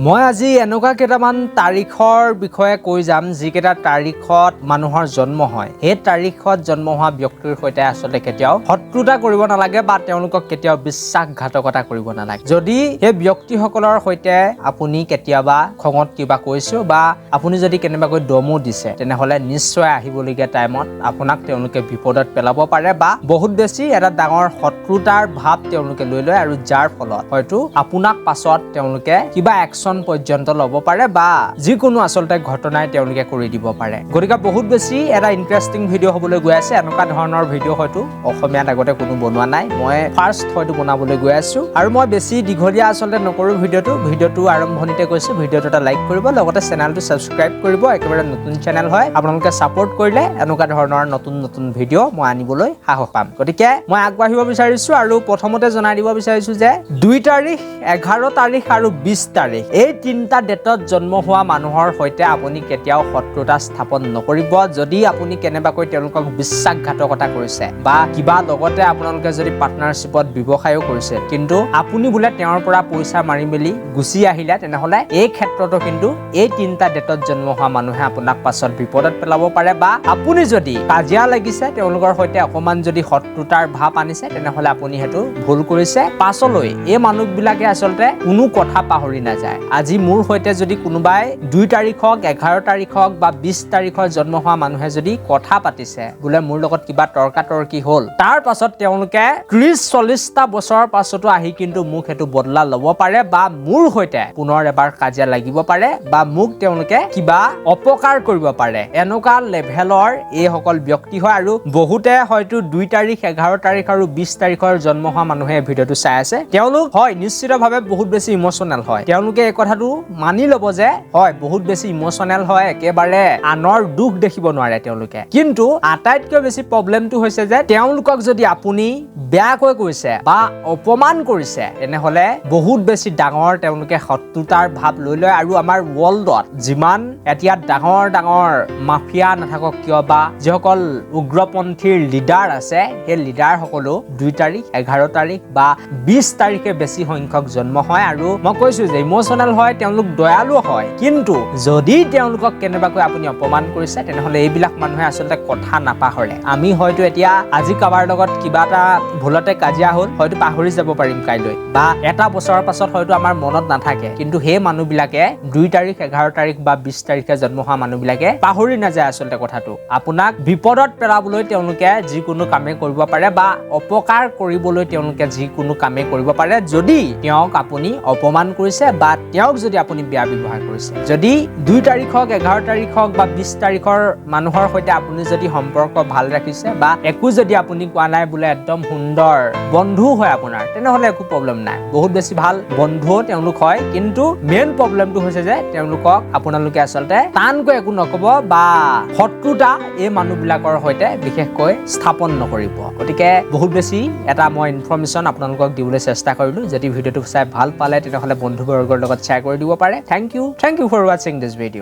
মই আজি এনেকুৱা কেইটামান তাৰিখৰ বিষয়ে কৈ যাম যিকেইটা তাৰিখত মানুহৰ জন্ম হয়। এই তাৰিখত জন্ম হোৱা ব্যক্তিৰ সৈতে আচলতে কেতিয়াও শত্ৰুতা কৰিব নালাগে বা তেওঁলোকক কেতিয়াও বিশ্বাসঘাতকতা কৰিব নালাগে। যদি সেই ব্যক্তিসকলৰ সৈতে আপুনি কেতিয়াবা খঙত কিবা কৈছে বা আপুনি যদি কেনেবাকৈ দমো দিছে তেনেহলে নিশ্চয় আহিবলগীয়া টাইমত আপোনাক তেওঁলোকে বিপদত পেলাব পাৰে বা বহুত বেছি এটা ডাঙৰ শত্ৰুতাৰ ভাৱ তেওঁলোকে লৈ লয় আৰু যাৰ ফলত হয়তো আপোনাক পাছত তেওঁলোকে কিবা একশন পৰ্যন্ত ল'ব পাৰে বা যিকোনো আচলতে ঘটনাই তেওঁলোকে কৰি দিব পাৰে। গতিকে বহুত বেছি এটা ইন্টাৰেষ্টিং ভিডিঅ' হ'বলৈ গৈ আছে। এনেকুৱা ধৰণৰ ভিডিঅ' হয়তো অসমীয়াত আগতে কোনো বনোৱা নাই। মই ফাৰ্ষ্ট হয়তো বনাবলৈ গৈ আছো আৰু মই বেছি দীঘলীয়া আচলতে নকৰো ভিডিঅ'টো আৰম্ভণিতে কৈছো ভিডিঅ'টো এটা লাইক কৰিব, লগতে চেনেলটো ছাবস্ক্ৰাইব কৰিব। একেবাৰে নতুন চেনেল হয়, আপোনালোকে ছাপোৰ্ট কৰিলে এনেকুৱা ধৰণৰ নতুন ভিডিঅ' মই আনিবলৈ সাহস পাম। গতিকে মই আগবাঢ়িব বিচাৰিছো আৰু প্ৰথমতে জনাই দিব বিচাৰিছো যে 2 তাৰিখ, 11 তাৰিখ আৰু 20 তাৰিখ এই তিনিটা ডেটত জন্ম হোৱা মানুহৰ সৈতে আপুনি কেতিয়াও শত্ৰুতা স্থাপন নকৰিব। যদি আপুনি কেনেবাকৈ তেওঁলোকক বিশ্বাসঘাতকতা কৰিছে বা কিবা লগতে আপোনালোকে যদি পাৰ্টনাৰশ্বিপত ব্যৱসায়ো কৰিছে কিন্তু আপুনি বোলে তেওঁৰ পৰা পইচা মাৰি মেলি গুচি আহিলে তেনেহলে এই ক্ষেত্ৰতো কিন্তু এই তিনিটা ডেটত জন্ম হোৱা মানুহে আপোনাক পাছত বিপদত পেলাব পাৰে বা আপুনি যদি কাজিয়া লাগিছে তেওঁলোকৰ সৈতে অকমান যদি শত্ৰুতাৰ ভাৱ আনিছে তেনেহলে আপুনি সেইটো ভুল কৰিছে। পাছলৈ এই মানুহবিলাকে আচলতে কোনো কথা পাহৰি নাযায়। আজি মোৰ সৈতে যদি কোনোবাই 2 তাৰিখ হওক, 11 তাৰিখ হওক বা 20 তাৰিখৰ জন্ম হোৱা মানুহে যদি কথা পাতিছে বোলে মোৰ লগত কিবা তৰ্কাতৰ্কি হ'ল, তাৰ পাছত তেওঁলোকে 30-40টা বছৰৰ পাছতো আহি কিন্তু মোক সেইটো বদলা ল'ব পাৰে বা মোৰ সৈতে পুনৰ এবাৰ কাজিয়া লাগিব পাৰে বা মোক তেওঁলোকে কিবা অপকাৰ কৰিব পাৰে। এনেকুৱা লেভেলৰ এইসকল ব্যক্তি হয় আৰু বহুতে হয়তো 2 তাৰিখ, 11 তাৰিখ আৰু 20 তাৰিখৰ জন্ম হোৱা মানুহে ভিডিঅ'টো চাই আছে। তেওঁলোক হয় নিশ্চিতভাৱে বহুত বেছি ইমোচনেল হয়। তেওঁলোকে এই কথাটো মানি ল'ব যে হয় বহুত বেছি ইমোচনেল হয়, একেবাৰে আনৰ দুখ দেখিব নোৱাৰে তেওঁলোকে। কিন্তু আটাইতকৈ বেছি প্ৰব্লেমটো হৈছে যে তেওঁলোকক যদি আপুনি বেয়াকৈ কৈছে বা অপমান কৰিছে তেনেহলে বহুত বেছি ডাঙৰ তেওঁলোকে শত্ৰুতাৰ ভাৱ লৈ লয় আৰু আমাৰ ৱৰ্ল্ডত যিমান এতিয়া ডাঙৰ মাফিয়া নাথাকক কিয় বা যিসকল উগ্ৰপন্থীৰ লিডাৰ আছে সেই লিডাৰ সকলো 2 তাৰিখ, 11 তাৰিখ বা 20 তাৰিখে বেছি সংখ্যক জন্ম হয় আৰু মই কৈছো যে ইমোচনেল হয়, তেওঁলোক দয়ালু হয়। কিন্তু যদি তেওঁলোকক কেনেবাকৈ আপুনি অপমান কৰিছে তেনেহলে এইবিলাক মানুহে আচলতে কথা নাপাহৰে। আমি হয়তো এতিয়া আজি কাৰোবাৰ লগত কিবা এটা ভুলতে কাজিয়া হ'ল হয়তো পাহৰি যাব পাৰিম কাইলৈ বা এটা বছৰৰ পাছত হয়তো আমাৰ মনত নাথাকে, কিন্তু সেই মানুহবিলাকে 2 তাৰিখ, 11 তাৰিখ বা 20 তাৰিখে জন্ম হোৱা মানুহবিলাকে পাহৰি নাযায় আচলতে কথাটো। আপোনাক বিপদত পেলাবলৈ তেওঁলোকে যিকোনো কামে কৰিব পাৰে বা অপকাৰ কৰিবলৈ তেওঁলোকে যিকোনো কামে কৰিব পাৰে যদি তেওঁক আপুনি অপমান কৰিছে বা তেওঁক যদি আপুনি বেয়া ব্যৱহাৰ কৰিছে। যদি 2 তাৰিখ হওক, 11 তাৰিখ হওক বা 20 তাৰিখৰ মানুহৰ সৈতে আপুনি যদি সম্পৰ্ক ভাল ৰাখিছে বা একো যদি আপুনি কোৱা নাই বোলে একদম সুন্দৰ বন্ধু হয় আপোনাৰ, তেনেহলে একো প্ৰব্লেম নাই। বহুত বেছি ভাল বন্ধুও তেওঁলোক হয়, কিন্তু মেইন প্ৰব্লেমটো হৈছে যে তেওঁলোকক আপোনালোকে আচলতে টানকৈ একো নকব বা শত্ৰুতা এই মানুহবিলাকৰ সৈতে বিশেষকৈ স্থাপন নকৰিব। গতিকে বহুত বেছি এটা মই ইনফৰমেশ্যন আপোনালোকক দিবলৈ চেষ্টা কৰিলো। যদি ভিডিঅ'টো চাই ভাল পালে তেনেহলে বন্ধুবৰ্গৰ লগত শ্বেয়াৰ কৰি দিব পাৰে। Thank you for watching this video.